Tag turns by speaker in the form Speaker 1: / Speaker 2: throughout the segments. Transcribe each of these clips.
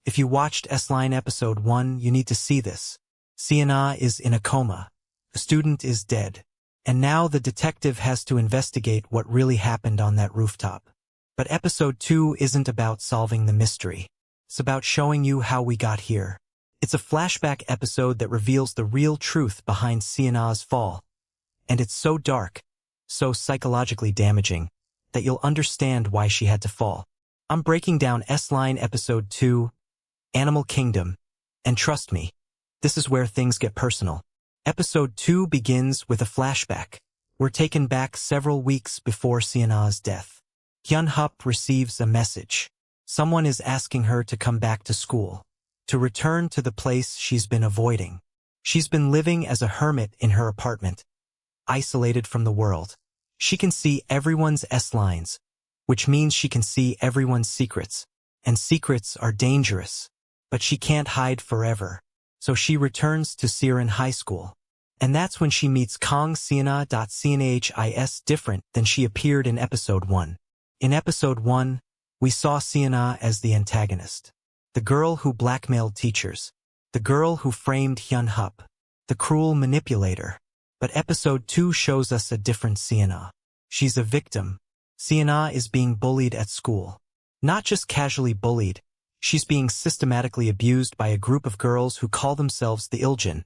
Speaker 1: If you watched S-Line episode 1, you need to see this. Seon-ah is in a coma. The student is dead. And now the detective has to investigate what really happened on that rooftop. But episode 2 isn't about solving the mystery. It's about showing you how we got here. It's a flashback episode that reveals the real truth behind Seon-ah's fall. And it's so dark, so psychologically damaging, that you'll understand why she had to fall. I'm breaking down S-Line episode 2, Animal Kingdom, and trust me, this is where things get personal. Episode 2 begins with a flashback. We're taken back several weeks before Seon-ah's death. Hyun-ah receives a message. Someone is asking her to come back to school, to return to the place she's been avoiding. She's been living as a hermit in her apartment, isolated from the world. She can see everyone's S-lines, which means she can see everyone's secrets, and secrets are dangerous. But she can't hide forever, so she returns to Seorin High School. And that's when she meets Kang Seon-ah. Seon-ah different than she appeared in episode 1. In episode 1, we saw Seon-ah as the antagonist, the girl who blackmailed teachers, the girl who framed Hyun-ah, the cruel manipulator. But episode 2 shows us a different Seon-ah. She's a victim. Seon-ah is being bullied at school. Not just casually bullied, she's being systematically abused by a group of girls who call themselves the Iljin,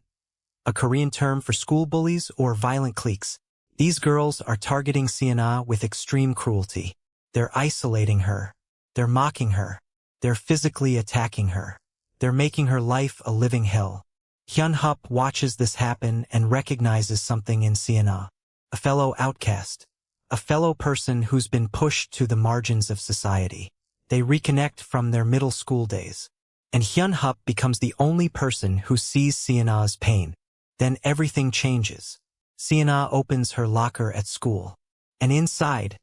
Speaker 1: a Korean term for school bullies or violent cliques. These girls are targeting Seon-ah with extreme cruelty. They're isolating her. They're mocking her. They're physically attacking her. They're making her life a living hell. Hyun-ah watches this happen and recognizes something in Seon-ah, a fellow outcast, a fellow person who's been pushed to the margins of society. They reconnect from their middle school days, and Hyun-ah becomes the only person who sees Seon-ah's pain. Then everything changes. Seon-ah opens her locker at school, and inside,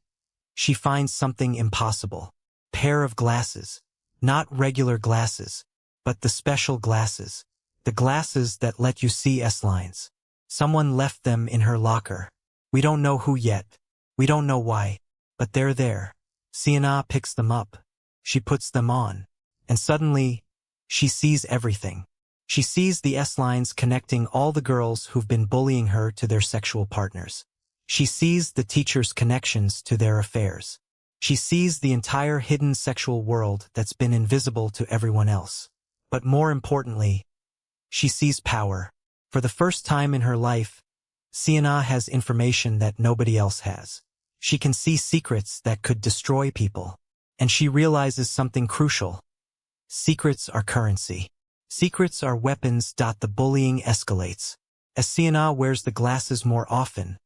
Speaker 1: she finds something impossible. Pair of glasses. Not regular glasses, but the special glasses. The glasses that let you see S-lines. Someone left them in her locker. We don't know who yet. We don't know why, but they're there. Seon-ah picks them up. She puts them on, and suddenly, she sees everything. She sees the S-lines connecting all the girls who've been bullying her to their sexual partners. She sees the teachers' connections to their affairs. She sees the entire hidden sexual world that's been invisible to everyone else. But more importantly, she sees power. For the first time in her life, Seon-ah has information that nobody else has. She can see secrets that could destroy people. And she realizes something crucial. Secrets are currency. Secrets are weapons. The bullying escalates. As Seon-ah wears the glasses more often,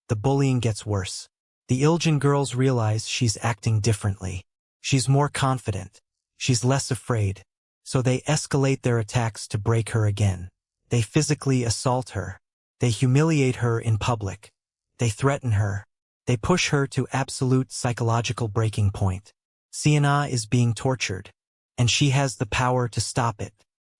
Speaker 1: the bullying gets worse. The Iljin girls realize she's acting differently. She's more confident. She's less afraid. So they escalate their attacks to break her again. They physically assault her. They humiliate her in public. They threaten her. They push her to absolute psychological breaking point. Seon-ah is being tortured, and she has the power to stop it.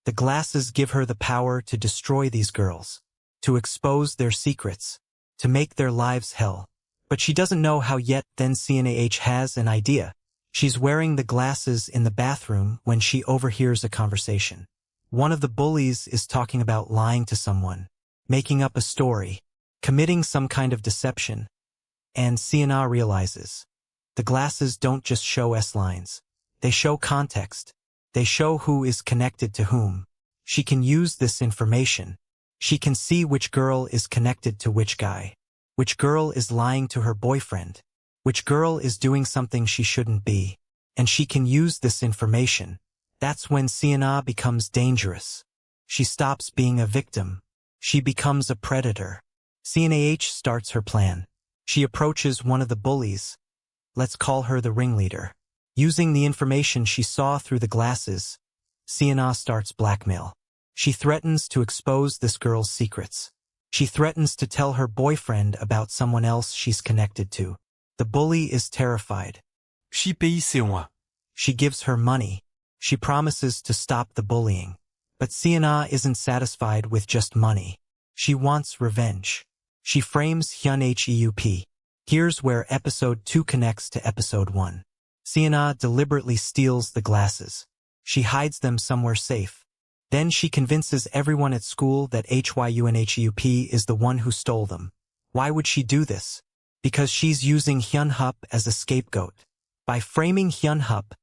Speaker 1: The glasses give her the power to destroy these girls, to expose their secrets, to make their lives hell. But she doesn't know how yet. Then Seon-ah has an idea. She's wearing the glasses in the bathroom when she overhears a conversation. One of the bullies is talking about lying to someone, making up a story, committing some kind of deception. And Seon-ah realizes. The glasses don't just show S-lines. They show context. They show who is connected to whom. She can use this information. She can see which girl is connected to which guy. Which girl is lying to her boyfriend. Which girl is doing something she shouldn't be. And she can use this information. That's when Seon-ah becomes dangerous. She stops being a victim. She becomes a predator. Seon-ah starts her plan. She approaches one of the bullies. Let's call her the ringleader. Using the information she saw through the glasses, Seon-ah starts blackmail. She threatens to expose this girl's secrets. She threatens to tell her boyfriend about someone else she's connected to. The bully is terrified.
Speaker 2: She paye Seon-ah.
Speaker 1: She gives her money. She promises to stop the bullying. But Seon-ah isn't satisfied with just money. She wants revenge. She frames Hyun-ah. Here's where episode 2 connects to episode 1. Seon-ah deliberately steals the glasses. She hides them somewhere safe. Then she convinces everyone at school that Hyunhup is the one who stole them. Why would she do this? Because she's using Hyunhup as a scapegoat. By framing Hyunhup,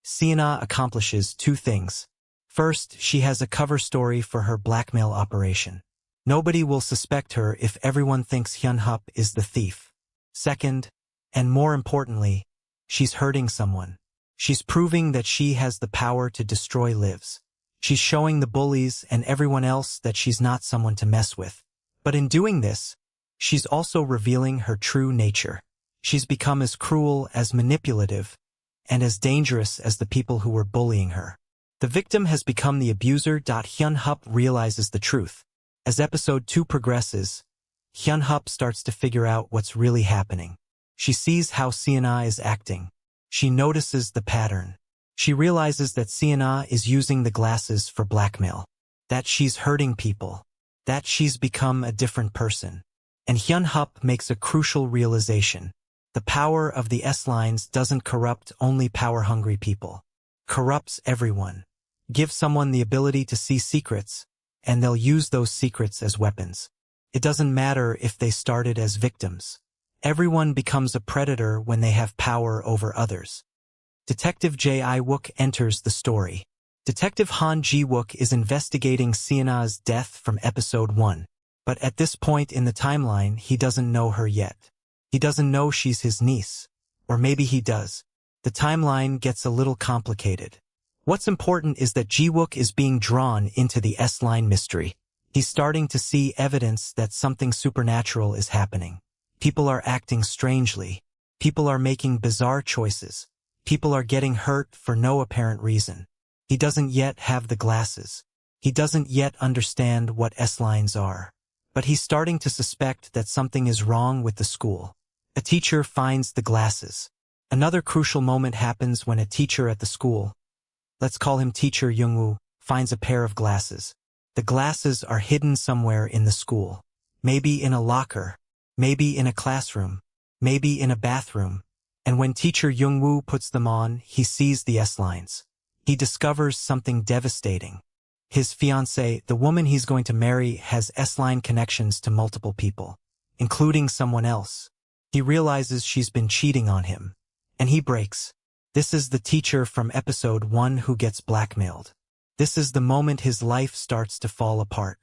Speaker 1: Seon-ah accomplishes two things. First, she has a cover story for her blackmail operation. Nobody will suspect her if everyone thinks Hyunhup is the thief. Second, and more importantly, she's hurting someone. She's proving that she has the power to destroy lives. She's showing the bullies and everyone else that she's not someone to mess with. But in doing this, she's also revealing her true nature. She's become as cruel, as manipulative, and as dangerous as the people who were bullying her. The victim has become the abuser. Hyunhup realizes the truth. As episode 2 progresses, Hyunhup starts to figure out what's really happening. She sees how Seon-ah is acting. She notices the pattern. She realizes that Seon-ah is using the glasses for blackmail, that she's hurting people, that she's become a different person. And Hyunhup makes a crucial realization. The power of the S-lines doesn't corrupt only power-hungry people. Corrupts everyone. Give someone the ability to see secrets, and they'll use those secrets as weapons. It doesn't matter if they started as victims. Everyone becomes a predator when they have power over others. Detective Ji-wook enters the story. Detective Han Ji-wook is investigating Seon-ah's death from episode 1, but at this point in the timeline, he doesn't know her yet. He doesn't know she's his niece. Or maybe he does. The timeline gets a little complicated. What's important is that Ji-wook is being drawn into the S-line mystery. He's starting to see evidence that something supernatural is happening. People are acting strangely. People are making bizarre choices. People are getting hurt for no apparent reason. He doesn't yet have the glasses. He doesn't yet understand what S-lines are. But he's starting to suspect that something is wrong with the school. A teacher finds the glasses. Another crucial moment happens when a teacher at the school, let's call him Teacher Young-woo, finds a pair of glasses. The glasses are hidden somewhere in the school. Maybe in a locker. Maybe in a classroom. Maybe in a bathroom. And when Teacher Young-woo puts them on, he sees the S-lines. He discovers something devastating. His fiancée, the woman he's going to marry, has S-line connections to multiple people, including someone else. He realizes she's been cheating on him. And he breaks. This is the teacher from episode 1 who gets blackmailed. This is the moment his life starts to fall apart.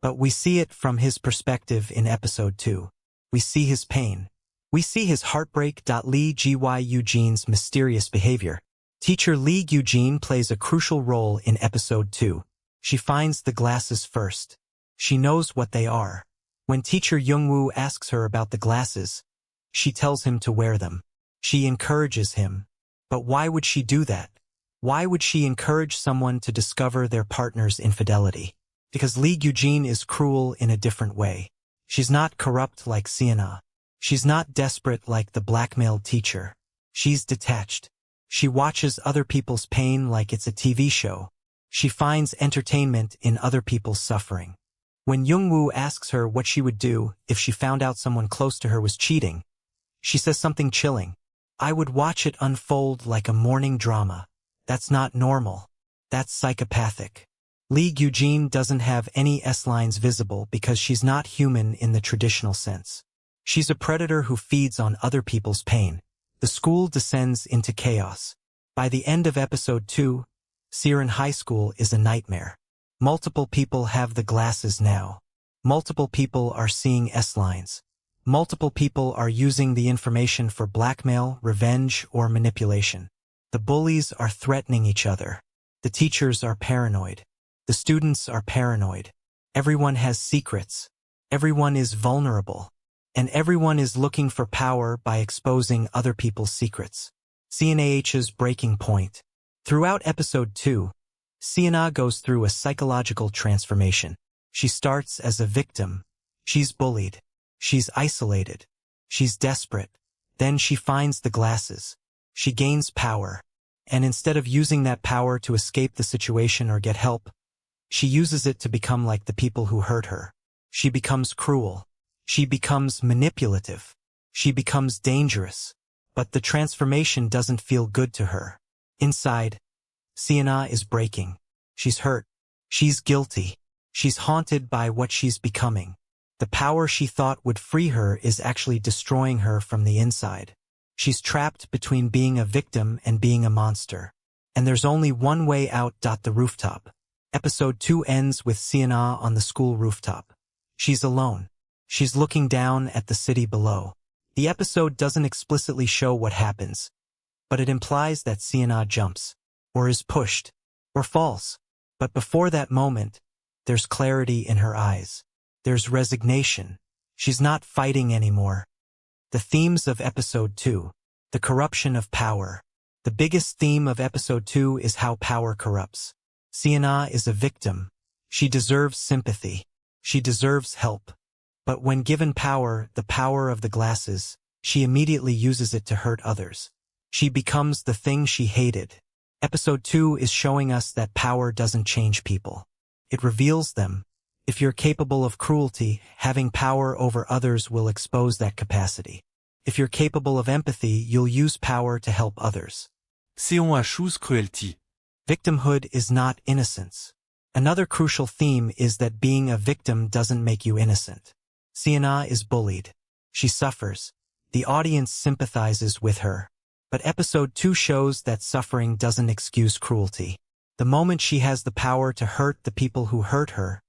Speaker 1: But we see it from his perspective in episode 2. We see his pain. We see his heartbreak. Lee Gi-eugene's mysterious behavior. Teacher Lee Eugene plays a crucial role in episode 2. She finds the glasses first. She knows what they are. When Teacher Young-woo asks her about the glasses, she tells him to wear them. She encourages him. But why would she do that? Why would she encourage someone to discover their partner's infidelity? Because Lee Eugene is cruel in a different way. She's not corrupt like Seon-ah. She's not desperate like the blackmailed teacher. She's detached. She watches other people's pain like it's a TV show. She finds entertainment in other people's suffering. When Young-woo asks her what she would do if she found out someone close to her was cheating, she says something chilling. I would watch it unfold like a morning drama. That's not normal. That's psychopathic. Lee Eugene doesn't have any S-lines visible because she's not human in the traditional sense. She's a predator who feeds on other people's pain. The school descends into chaos. By the end of episode 2, Seorin High School is a nightmare. Multiple people have the glasses now. Multiple people are seeing S-lines. Multiple people are using the information for blackmail, revenge, or manipulation. The bullies are threatening each other. The teachers are paranoid. The students are paranoid. Everyone has secrets. Everyone is vulnerable. And everyone is looking for power by exposing other people's secrets. Seon-ah's breaking point. Throughout episode 2, Seon-ah goes through a psychological transformation. She starts as a victim. She's bullied. She's isolated. She's desperate. Then she finds the glasses. She gains power. And instead of using that power to escape the situation or get help, she uses it to become like the people who hurt her. She becomes cruel. She becomes manipulative. She becomes dangerous. But the transformation doesn't feel good to her. Inside, Seon-ah is breaking. She's hurt. She's guilty. She's haunted by what she's becoming. The power she thought would free her is actually destroying her from the inside. She's trapped between being a victim and being a monster. And there's only one way out. The rooftop. Episode 2 ends with Seon-ah on the school rooftop. She's alone. She's looking down at the city below. The episode doesn't explicitly show what happens, but it implies that Seon-ah jumps, or is pushed, or falls. But before that moment, there's clarity in her eyes. There's resignation. She's not fighting anymore. The themes of Episode 2. The corruption of power. The biggest theme of Episode 2 is how power corrupts. Seon-ah is a victim. She deserves sympathy. She deserves help. But when given power, the power of the glasses, she immediately uses it to hurt others. She becomes the thing she hated. Episode 2 is showing us that power doesn't change people. It reveals them. If you're capable of cruelty, having power over others will expose that capacity. If you're capable of empathy, you'll use power to help others.
Speaker 2: Seon-ah choose cruelty.
Speaker 1: Victimhood is not innocence. Another crucial theme is that being a victim doesn't make you innocent. Seon-ah is bullied. She suffers. The audience sympathizes with her. But Episode 2 shows that suffering doesn't excuse cruelty. The moment she has the power to hurt the people who hurt her,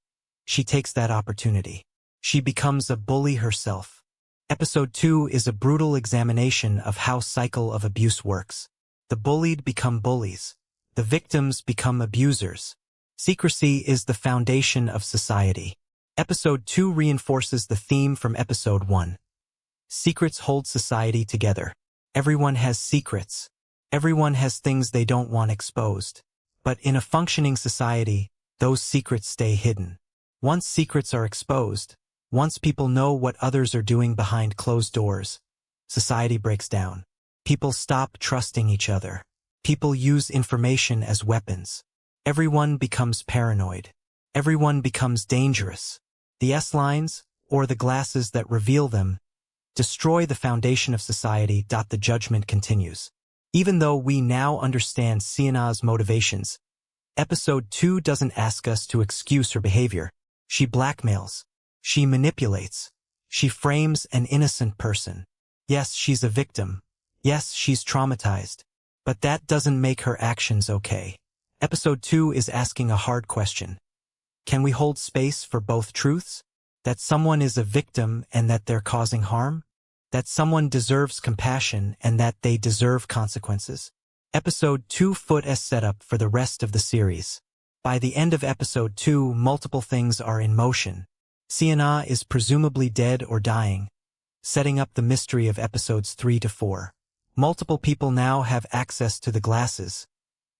Speaker 1: she takes that opportunity. She becomes a bully herself. Episode 2 is a brutal examination of how cycle of abuse works. The bullied become bullies. The victims become abusers. Secrecy is the foundation of society. Episode 2 reinforces the theme from Episode 1. Secrets hold society together. Everyone has secrets. Everyone has things they don't want exposed. But in a functioning society, those secrets stay hidden. Once secrets are exposed, once people know what others are doing behind closed doors, society breaks down. People stop trusting each other. People use information as weapons. Everyone becomes paranoid. Everyone becomes dangerous. The S-lines, or the glasses that reveal them, destroy the foundation of society. The judgment continues. Even though we now understand Seon-ah's motivations, Episode 2 doesn't ask us to excuse her behavior. She blackmails. She manipulates. She frames an innocent person. Yes, she's a victim. Yes, she's traumatized. But that doesn't make her actions okay. Episode 2 is asking a hard question. Can we hold space for both truths? That someone is a victim and that they're causing harm? That someone deserves compassion and that they deserve consequences? Episode 2 foot as setup for the rest of the series. By the end of Episode 2, multiple things are in motion. Seon-ah is presumably dead or dying, setting up the mystery of Episodes 3 to 4. Multiple people now have access to the glasses,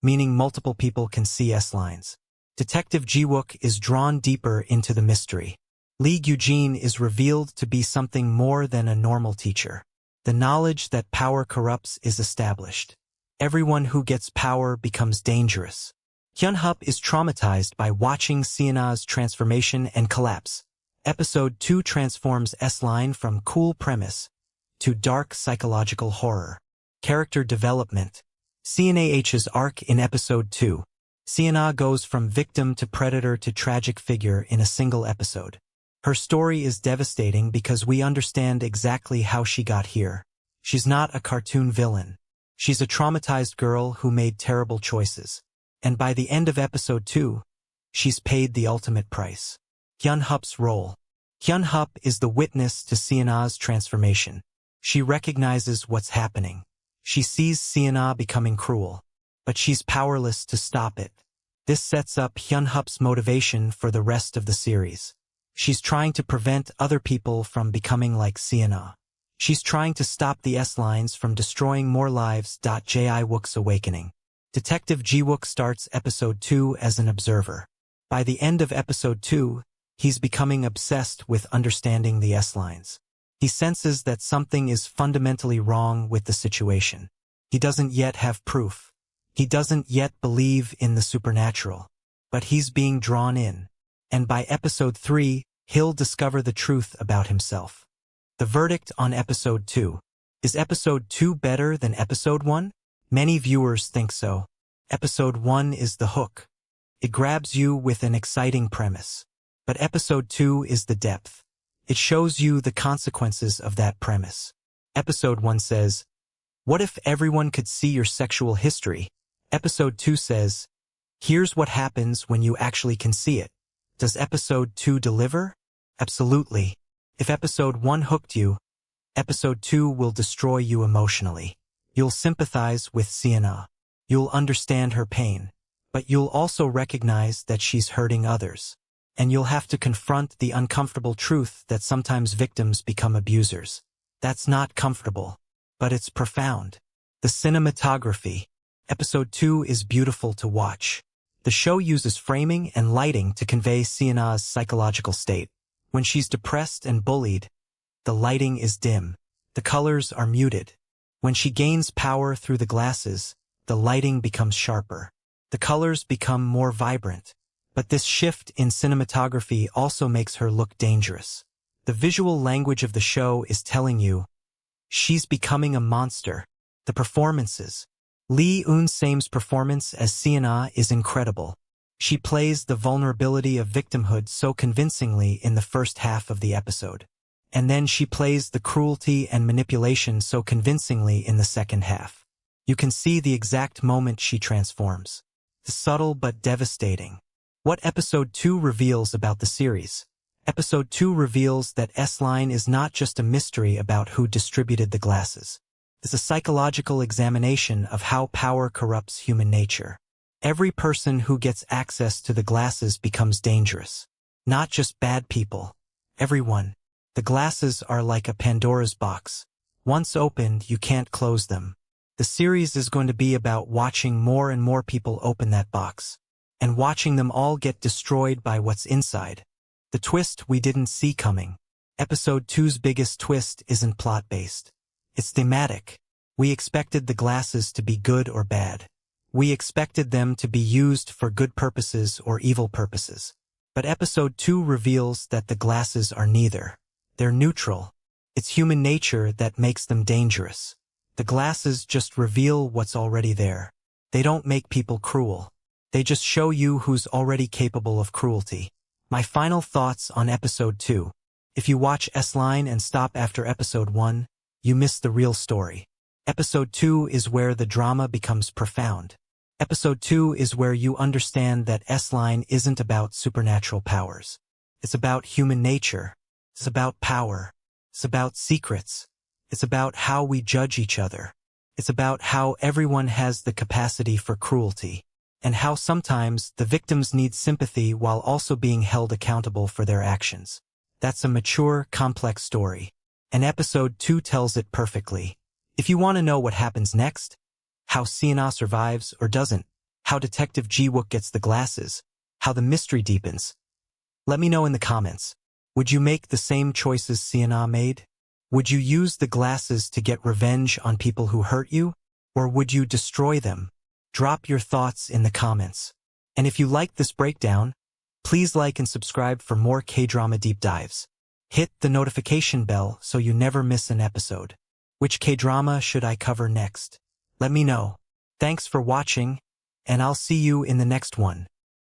Speaker 1: meaning multiple people can see S-lines. Detective Ji-wook is drawn deeper into the mystery. Lee Gyujin is revealed to be something more than a normal teacher. The knowledge that power corrupts is established. Everyone who gets power becomes dangerous. Hyun-hup is traumatized by watching Seon-ah's transformation and collapse. Episode 2 transforms S-line from cool premise to dark psychological horror. Character development. Seon-ah's arc in Episode 2. Seon-ah goes from victim to predator to tragic figure in a single episode. Her story is devastating because we understand exactly how she got here. She's not a cartoon villain. She's a traumatized girl who made terrible choices. And by the end of Episode 2, she's paid the ultimate price. Hyun-hup's role. Hyun-hup is the witness to Seon-ah's transformation. She recognizes what's happening. She sees Seon-ah becoming cruel, but she's powerless to stop it. This sets up Hyun-hup's motivation for the rest of the series. She's trying to prevent other people from becoming like Seon-ah. She's trying to stop the S-lines from destroying more lives. Ji-wook's awakening. Detective Ji-wook starts Episode 2 as an observer. By the end of Episode 2, he's becoming obsessed with understanding the S-lines. He senses that something is fundamentally wrong with the situation. He doesn't yet have proof. He doesn't yet believe in the supernatural. But he's being drawn in. And by Episode 3, he'll discover the truth about himself. The verdict on Episode 2. Is Episode 2 better than Episode 1? Many viewers think so. Episode 1 is the hook. It grabs you with an exciting premise. But Episode 2 is the depth. It shows you the consequences of that premise. Episode 1 says, "What if everyone could see your sexual history?" Episode 2 says, "Here's what happens when you actually can see it." Does Episode 2 deliver? Absolutely. If Episode 1 hooked you, Episode 2 will destroy you emotionally. You'll sympathize with Seon-ah. You'll understand her pain. But you'll also recognize that she's hurting others. And you'll have to confront the uncomfortable truth that sometimes victims become abusers. That's not comfortable, but it's profound. The cinematography. Episode 2 is beautiful to watch. The show uses framing and lighting to convey Seon-ah's psychological state. When she's depressed and bullied, the lighting is dim. The colors are muted. When she gains power through the glasses, the lighting becomes sharper. The colors become more vibrant. But this shift in cinematography also makes her look dangerous. The visual language of the show is telling you, she's becoming a monster. The performances. Lee Eun-sam's performance as Seon-ah is incredible. She plays the vulnerability of victimhood so convincingly in the first half of the episode. And then she plays the cruelty and manipulation so convincingly in the second half. You can see the exact moment she transforms. The subtle but devastating. What Episode 2 reveals about the series? Episode 2 reveals that S-Line is not just a mystery about who distributed the glasses. It's a psychological examination of how power corrupts human nature. Every person who gets access to the glasses becomes dangerous. Not just bad people. Everyone. The glasses are like a Pandora's box. Once opened, you can't close them. The series is going to be about watching more and more people open that box. And watching them all get destroyed by what's inside. The twist we didn't see coming. Episode 2's biggest twist isn't plot-based. It's thematic. We expected the glasses to be good or bad. We expected them to be used for good purposes or evil purposes. But Episode 2 reveals that the glasses are neither. They're neutral. It's human nature that makes them dangerous. The glasses just reveal what's already there. They don't make people cruel. They just show you who's already capable of cruelty. My final thoughts on Episode 2. If you watch S-Line and stop after Episode 1, you miss the real story. Episode 2 is where the drama becomes profound. Episode 2 is where you understand that S-Line isn't about supernatural powers. It's about human nature. It's about power. It's about secrets. It's about how we judge each other. It's about how everyone has the capacity for cruelty. And how sometimes the victims need sympathy while also being held accountable for their actions. That's a mature, complex story. And Episode 2 tells it perfectly. If you want to know what happens next, how Seon-ah survives or doesn't, how Detective Ji-wook gets the glasses, how the mystery deepens, let me know in the comments. Would you make the same choices Seon-ah made? Would you use the glasses to get revenge on people who hurt you? Or would you destroy them? Drop your thoughts in the comments. And if you liked this breakdown, please like and subscribe for more K-drama deep dives. Hit the notification bell so you never miss an episode. Which K-drama should I cover next? Let me know. Thanks for watching, and I'll see you in the next one.